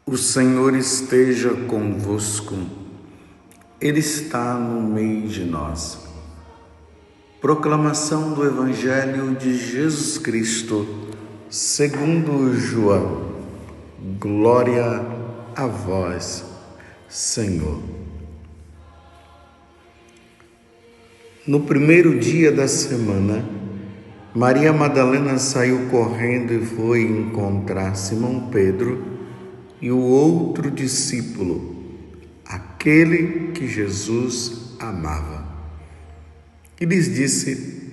O Senhor esteja convosco, Ele está no meio de nós. Proclamação do Evangelho de Jesus Cristo, segundo João. Glória a vós, Senhor. No primeiro dia da semana, Maria Madalena saiu correndo e foi encontrar Simão Pedro e o outro discípulo, aquele que Jesus amava. E lhes disse: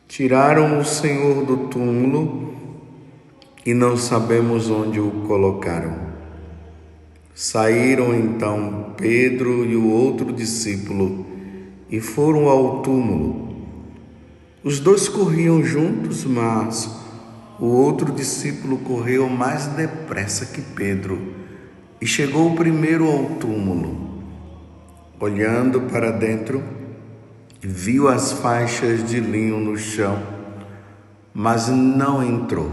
tiraram o Senhor do túmulo e não sabemos onde o colocaram. Saíram então Pedro e o outro discípulo e foram ao túmulo. Os dois corriam juntos, mas o outro discípulo correu mais depressa que Pedro e chegou primeiro ao túmulo. Olhando para dentro, viu as faixas de linho no chão, mas não entrou.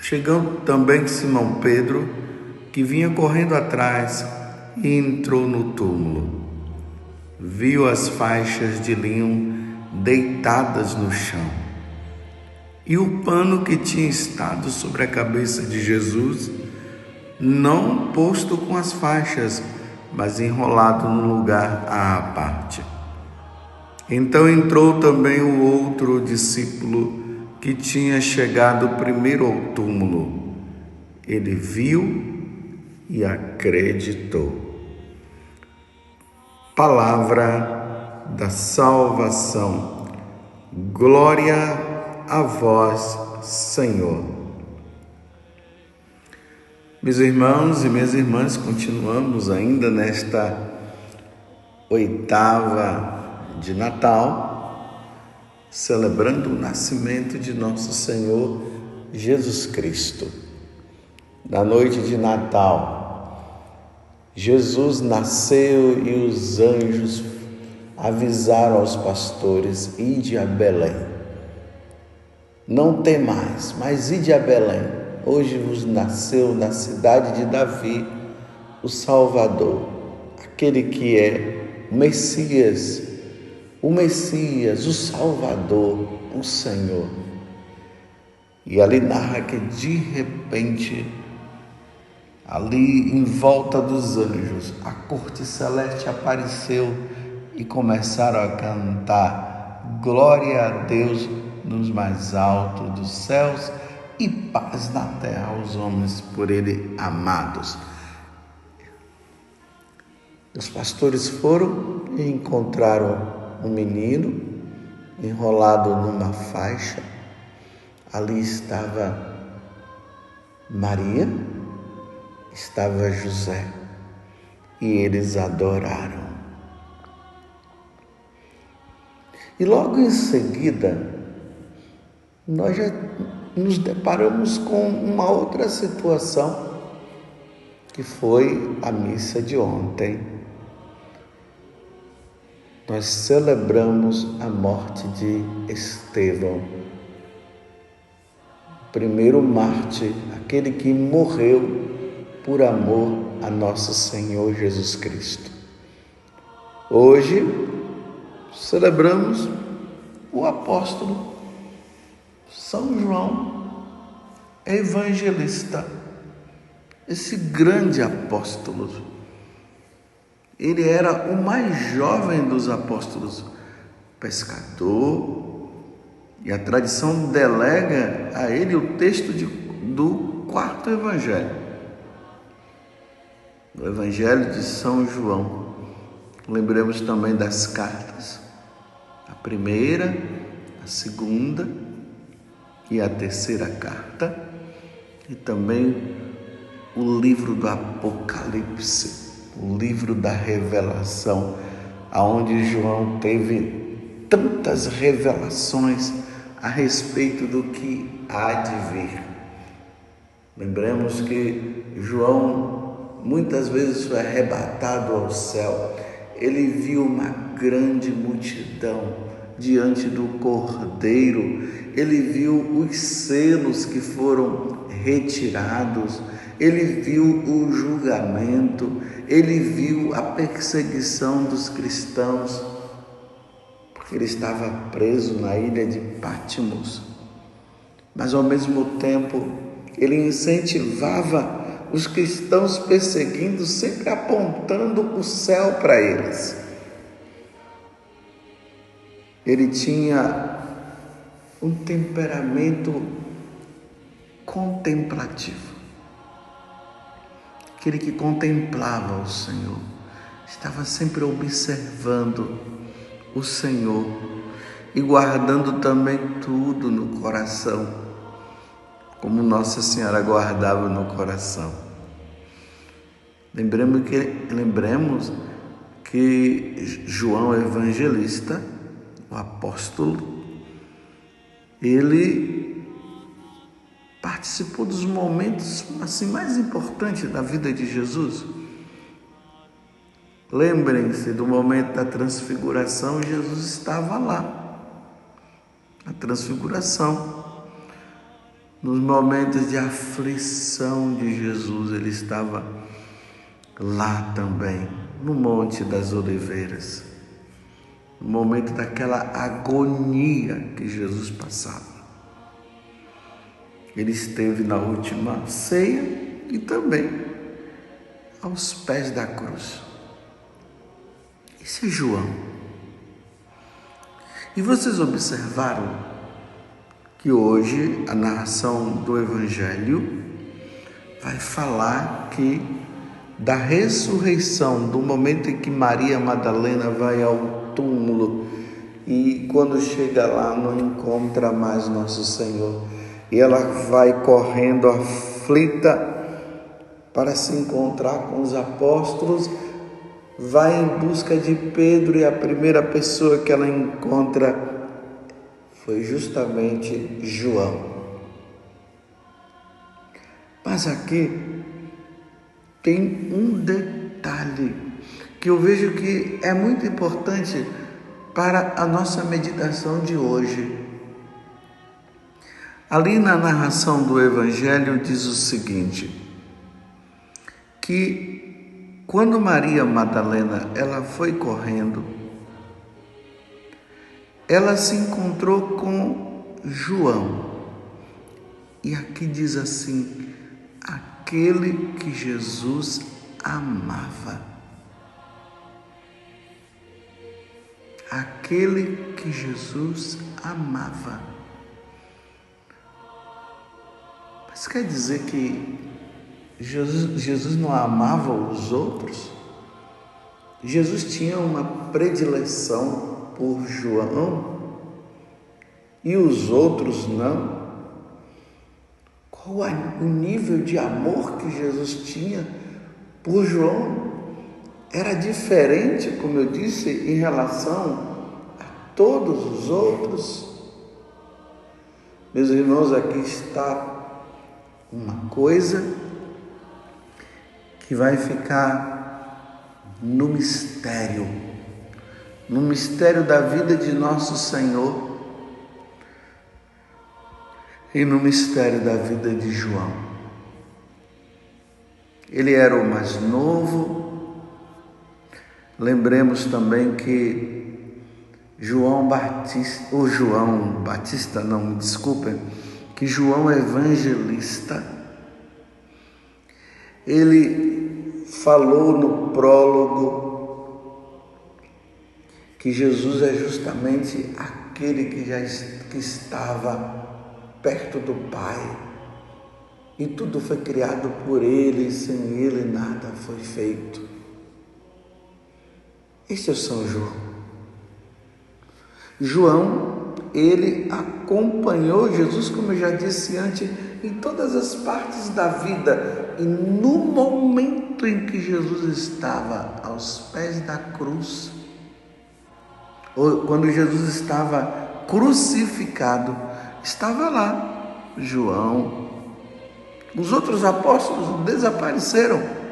Chegando também Simão Pedro, que vinha correndo atrás, e entrou no túmulo. Viu as faixas de linho deitadas no chão, e o pano que tinha estado sobre a cabeça de Jesus, não posto com as faixas, mas enrolado num lugar à parte. Então entrou também o outro discípulo que tinha chegado primeiro ao túmulo. Ele viu e acreditou. Palavra da salvação. Glória a vós, Senhor. Meus irmãos e minhas irmãs, continuamos ainda nesta oitava de Natal, celebrando o nascimento de nosso Senhor Jesus Cristo. Na noite de Natal, Jesus nasceu e os anjos avisaram aos pastores: ide a Belém. Não temais, mas ide a Belém. Hoje vos nasceu na cidade de Davi o Salvador, aquele que é o Messias, o Salvador, o Senhor. E ali narra que de repente, ali em volta dos anjos, a corte celeste apareceu e começaram a cantar: glória a Deus nos mais altos dos céus e paz na terra aos homens por ele amados. Os pastores foram e encontraram um menino enrolado numa faixa. Ali estava Maria, estava José, e eles adoraram. E logo em seguida, nós já nos deparamos com uma outra situação, que foi a missa de ontem. Nós celebramos a morte de Estevão, o primeiro mártir, aquele que morreu por amor a nosso Senhor Jesus Cristo. Hoje celebramos o apóstolo São João Evangelista, esse grande apóstolo. Ele era o mais jovem dos apóstolos, pescador, e a tradição delega a ele o texto do quarto evangelho, o Evangelho de São João. Lembremos também das cartas, a primeira, a segunda e a terceira carta, e também o livro do Apocalipse, o livro da revelação, aonde João teve tantas revelações a respeito do que há de vir. Lembremos que João muitas vezes foi arrebatado ao céu. Ele viu uma grande multidão diante do Cordeiro. Ele viu os selos que foram retirados. ele viu o julgamento, ele viu a perseguição dos cristãos, porque ele estava preso na ilha de Patmos. Mas ao mesmo tempo, ele incentivava os cristãos perseguindo, sempre apontando o céu para eles. Ele tinha um temperamento contemplativo. Aquele que contemplava o Senhor, estava sempre observando o Senhor e guardando também tudo no coração, como Nossa Senhora guardava no coração. Lembremos que João Evangelista, o apóstolo, ele participou dos momentos assim mais importantes da vida de Jesus. Lembrem-se do momento da transfiguração, Jesus estava lá, na transfiguração. Nos momentos de aflição de Jesus, ele estava lá também, no Monte das Oliveiras, no momento daquela agonia que Jesus passava. Ele esteve na última ceia e também aos pés da cruz. Esse é João. E vocês observaram que hoje a narração do Evangelho vai falar da ressurreição, do momento em que Maria Madalena vai ao túmulo e quando chega lá não encontra mais Nosso Senhor. E ela vai correndo aflita para se encontrar com os apóstolos, vai em busca de Pedro e a primeira pessoa que ela encontra foi justamente João. Mas aqui tem um detalhe que eu vejo que é muito importante para a nossa meditação de hoje. Ali na narração do Evangelho diz o seguinte, que quando Maria Madalena ela foi correndo, ela se encontrou com João. E aqui diz assim, aquele que Jesus amava. Aquele que Jesus amava. Mas quer dizer que Jesus não amava os outros? Jesus tinha uma predileção por João e os outros não? Qual o nível de amor que Jesus tinha por João? Era diferente, como eu disse, em relação a todos os outros. Meus irmãos, aqui está uma coisa que vai ficar no mistério da vida de nosso Senhor e no mistério da vida de João. Ele era o mais novo. Lembremos também que João Evangelista, ele falou no prólogo que Jesus é justamente aquele que estava perto do Pai, e tudo foi criado por Ele, e sem Ele nada foi feito. Este é São João. João, ele acompanhou Jesus, como eu já disse antes, em todas as partes da vida. E no momento em que Jesus estava aos pés da cruz, ou quando Jesus estava crucificado, estava lá João. Os outros apóstolos desapareceram.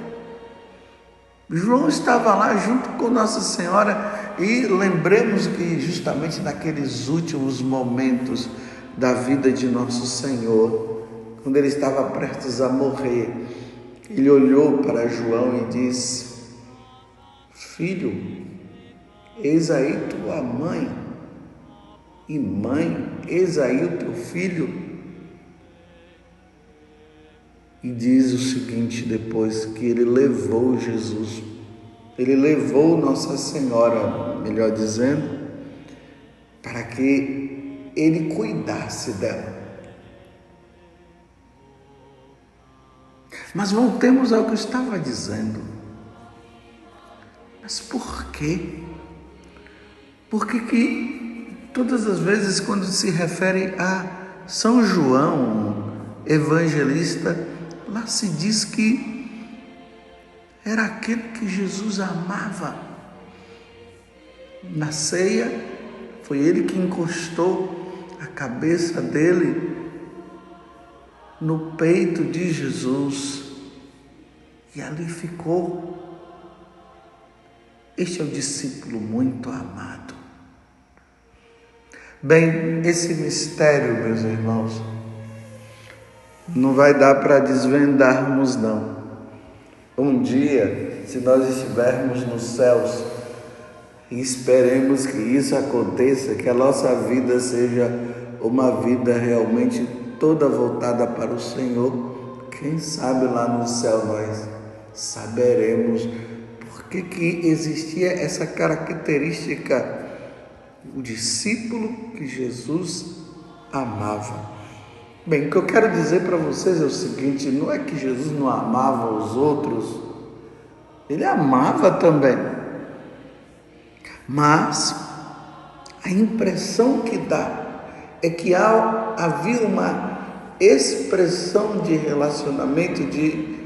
João estava lá junto com Nossa Senhora, e lembremos que justamente naqueles últimos momentos da vida de Nosso Senhor, quando ele estava prestes a morrer, ele olhou para João e disse: filho, eis aí tua mãe, e mãe, eis aí o teu filho. E diz o seguinte depois, que ele levou Jesus, ele levou Nossa Senhora, melhor dizendo, para que ele cuidasse dela. Mas voltemos ao que eu estava dizendo. Mas por quê? Por que todas as vezes quando se refere a São João, evangelista, lá se diz que era aquele que Jesus amava? Na ceia, foi ele que encostou a cabeça dele no peito de Jesus e ali ficou. Este é o discípulo muito amado. Bem, esse mistério, meus irmãos, não vai dar para desvendarmos, não. Um dia, se nós estivermos nos céus, e esperemos que isso aconteça, que a nossa vida seja uma vida realmente toda voltada para o Senhor, quem sabe lá no céu nós saberemos por que existia essa característica, o discípulo que Jesus amava. Bem, o que eu quero dizer para vocês é o seguinte: não é que Jesus não amava os outros, ele amava também, mas a impressão que dá é que havia uma expressão de relacionamento de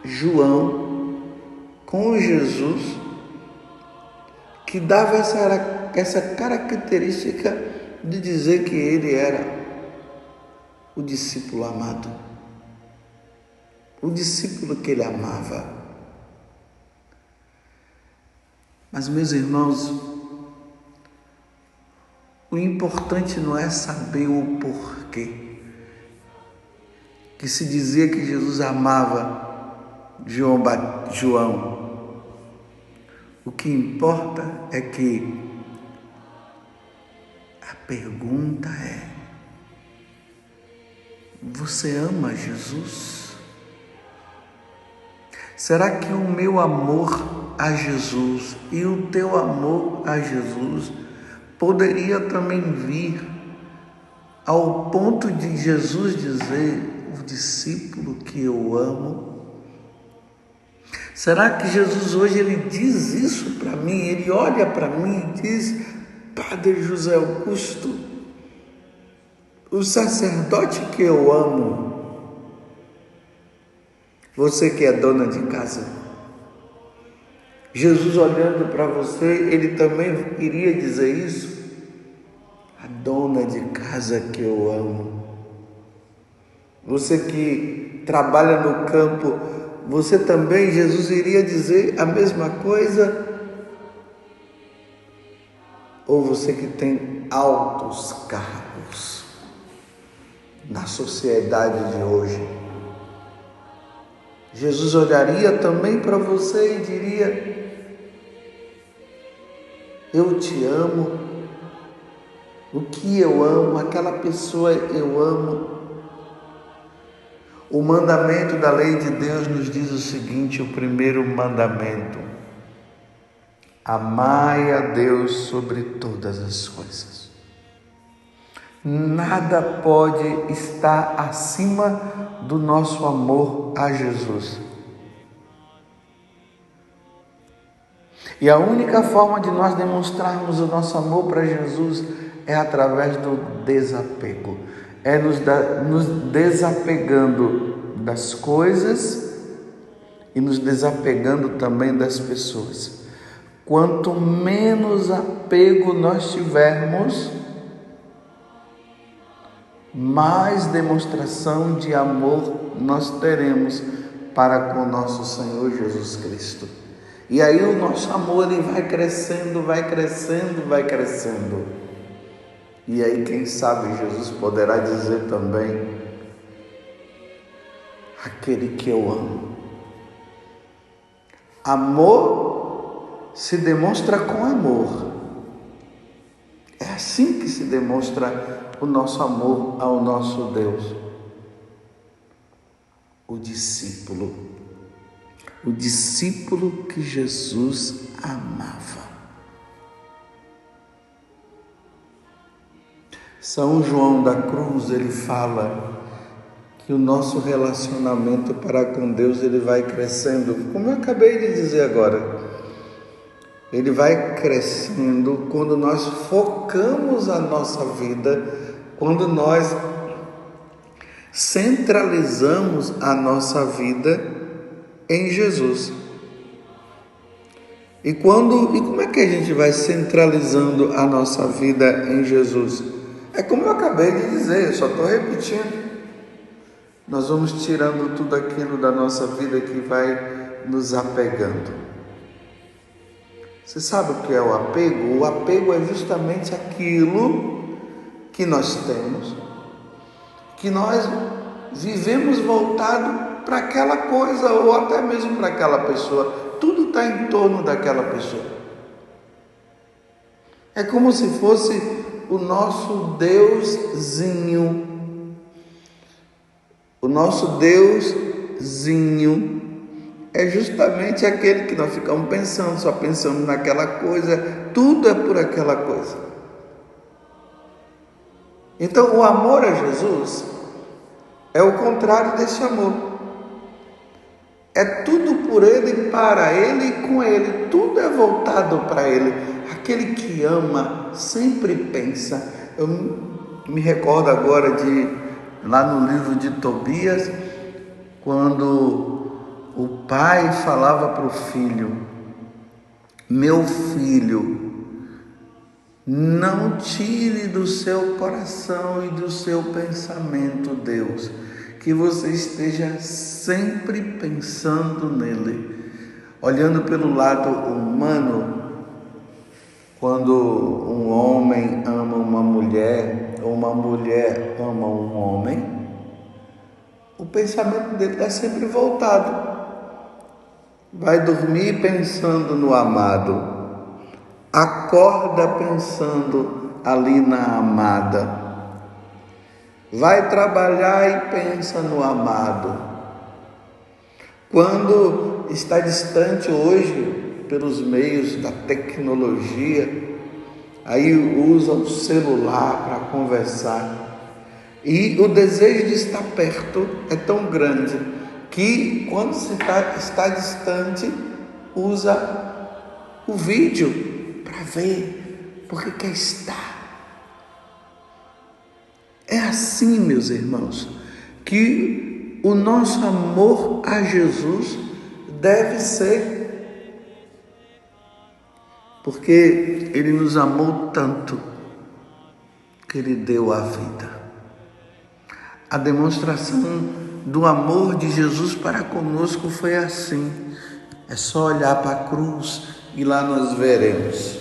João com Jesus que dava essa característica de dizer que ele era o discípulo amado, o discípulo que ele amava. Mas, meus irmãos, o importante não é saber o porquê que se dizia que Jesus amava João. O que importa é que a pergunta é: você ama Jesus? Será que o meu amor a Jesus e o teu amor a Jesus poderia também vir ao ponto de Jesus dizer: o discípulo que eu amo? Será que Jesus hoje ele diz isso para mim? Ele olha para mim e diz: Padre José Augusto, o sacerdote que eu amo, você que é dona de casa, Jesus olhando para você, ele também iria dizer isso? A dona de casa que eu amo. Você que trabalha no campo, você também, Jesus iria dizer a mesma coisa? Ou você que tem altos cargos na sociedade de hoje, Jesus olharia também para você e diria: eu te amo, o que eu amo, aquela pessoa eu amo. O mandamento da lei de Deus nos diz o seguinte, o primeiro mandamento: amai a Deus sobre todas as coisas. Nada pode estar acima do nosso amor a Jesus. E a única forma de nós demonstrarmos o nosso amor para Jesus é através do desapego. É nos desapegando das coisas e nos desapegando também das pessoas. Quanto menos apego nós tivermos, mais demonstração de amor nós teremos para com nosso Senhor Jesus Cristo. E aí o nosso amor ele vai crescendo, vai crescendo, vai crescendo. E aí quem sabe Jesus poderá dizer também: aquele que eu amo, Amor se demonstra com amor. É assim que se demonstra o nosso amor ao nosso Deus. O discípulo que Jesus amava. São João da Cruz, ele fala que o nosso relacionamento para com Deus, ele vai crescendo, como eu acabei de dizer agora. Ele vai crescendo quando nós focamos a nossa vida, quando nós centralizamos a nossa vida em Jesus. E como é que a gente vai centralizando a nossa vida em Jesus? É como eu acabei de dizer, eu só estou repetindo. Nós vamos tirando tudo aquilo da nossa vida que vai nos apegando. Você sabe o que é o apego? O apego é justamente aquilo que nós temos, que nós vivemos voltado para aquela coisa ou até mesmo para aquela pessoa. Tudo está em torno daquela pessoa. É como se fosse o nosso Deusinho. O nosso Deusinho é justamente aquele que nós ficamos pensando, só pensamos naquela coisa, tudo é por aquela coisa. Então, o amor a Jesus é o contrário desse amor. É tudo por Ele, para Ele e com Ele. Tudo é voltado para Ele. Aquele que ama sempre pensa. Eu me recordo agora lá no livro de Tobias, quando o pai falava para o filho: meu filho, não tire do seu coração e do seu pensamento Deus, que você esteja sempre pensando nele. Olhando pelo lado humano, quando um homem ama uma mulher, ou uma mulher ama um homem, o pensamento dele está sempre voltado. Vai dormir pensando no amado, acorda pensando ali na amada, vai trabalhar e pensa no amado. Quando está distante hoje, pelos meios da tecnologia, aí usa o celular para conversar, e o desejo de estar perto é tão grande que quando está distante, usa o vídeo para ver, porque quer estar. É assim, meus irmãos, que o nosso amor a Jesus deve ser. Porque Ele nos amou tanto que Ele deu a vida. A demonstração do amor de Jesus para conosco foi assim. É só olhar para a cruz e lá nós veremos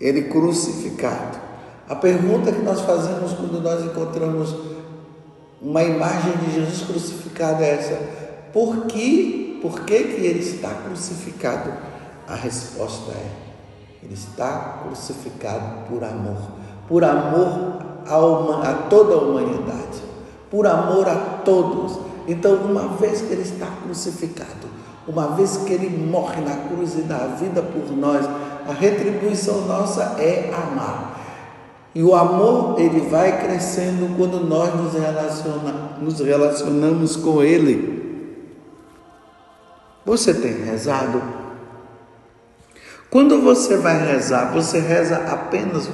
Ele crucificado. A pergunta que nós fazemos quando nós encontramos uma imagem de Jesus crucificado é essa: por que Ele está crucificado? A resposta é: Ele está crucificado por amor a toda a humanidade, por amor a todos. Então, uma vez que Ele está crucificado, uma vez que Ele morre na cruz e dá a vida por nós, a retribuição nossa é amar. E o amor, ele vai crescendo quando nós nos relacionamos com Ele. Você tem rezado? Quando você vai rezar, você reza apenas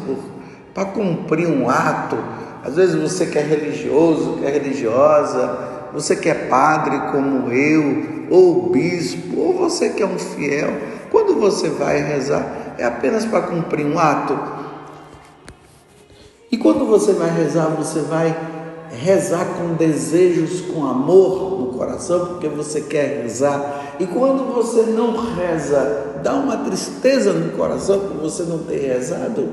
para cumprir um ato? Às vezes você que é religioso, que é religiosa, você que é padre como eu, ou bispo, ou você que é um fiel. Quando você vai rezar, é apenas para cumprir um ato? E quando você vai rezar com desejos, com amor no coração, porque você quer rezar. E quando você não reza, dá uma tristeza no coração por você não ter rezado.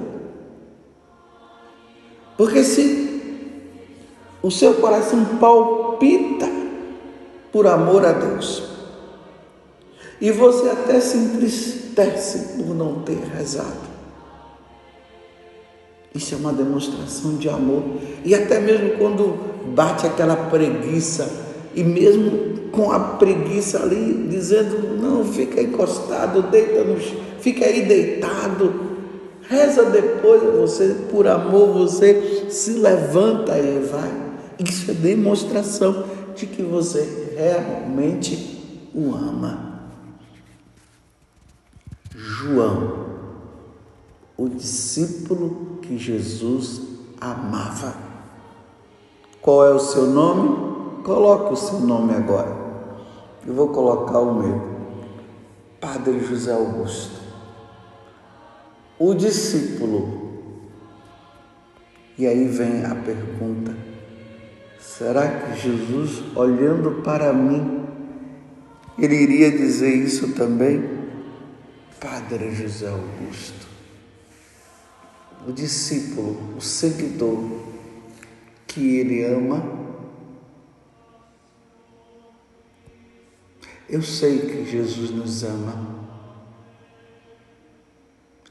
Porque se o seu coração palpita por amor a Deus, e você até se entristece por não ter rezado. Isso é uma demonstração de amor. E até mesmo quando bate aquela preguiça, e mesmo com a preguiça ali, dizendo, não, fica encostado, deita no chão, fica aí deitado, reza depois, você, por amor, você se levanta e vai. Isso é demonstração de que você realmente o ama. João, o discípulo que Jesus amava. Qual é o seu nome? Coloque o seu nome agora. Eu vou colocar o meu. Padre José Augusto. O discípulo. E aí vem a pergunta: será que Jesus, olhando para mim, ele iria dizer isso também? Padre José Augusto. O discípulo, o seguidor que ele ama. Eu sei que Jesus nos ama.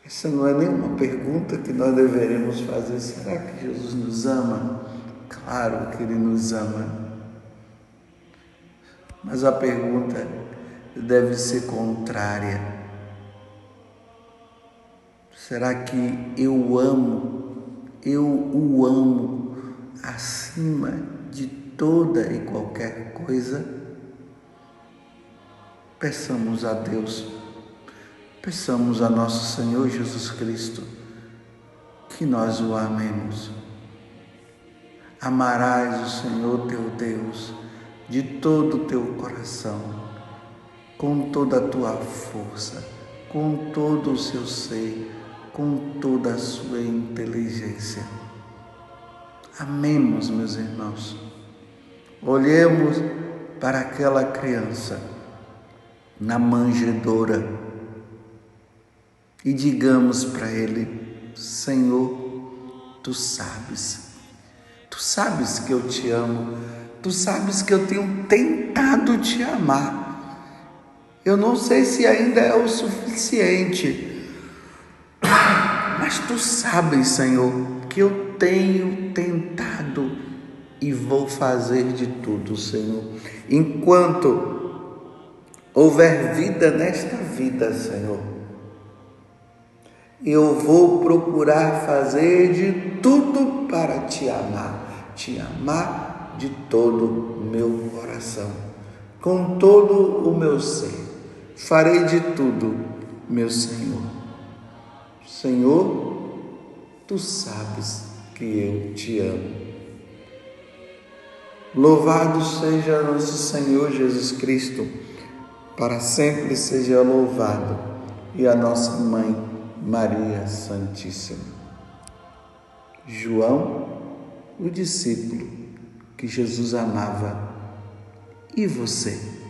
Essa não é nenhuma pergunta que nós deveremos fazer. Será que Jesus nos ama? Claro que Ele nos ama. Mas a pergunta deve ser contrária. Será que eu o amo acima de toda e qualquer coisa? Peçamos a Deus, peçamos a nosso Senhor Jesus Cristo que nós o amemos. Amarás o Senhor teu Deus de todo o teu coração, com toda a tua força, com todo o seu ser, com toda a sua inteligência. Amemos, meus irmãos. Olhemos para aquela criança na manjedoura e digamos para ele: Senhor, tu sabes que eu te amo, tu sabes que eu tenho tentado te amar. Eu não sei se ainda é o suficiente, mas tu sabes, Senhor, que eu tenho tentado e vou fazer de tudo, Senhor. Enquanto houver vida nesta vida, Senhor, eu vou procurar fazer de tudo para te amar de todo o meu coração, com todo o meu ser. Farei de tudo, meu Senhor. Senhor, tu sabes que eu te amo. Louvado seja nosso Senhor Jesus Cristo, para sempre seja louvado, e a nossa Mãe Maria Santíssima. João, o discípulo que Jesus amava. E você?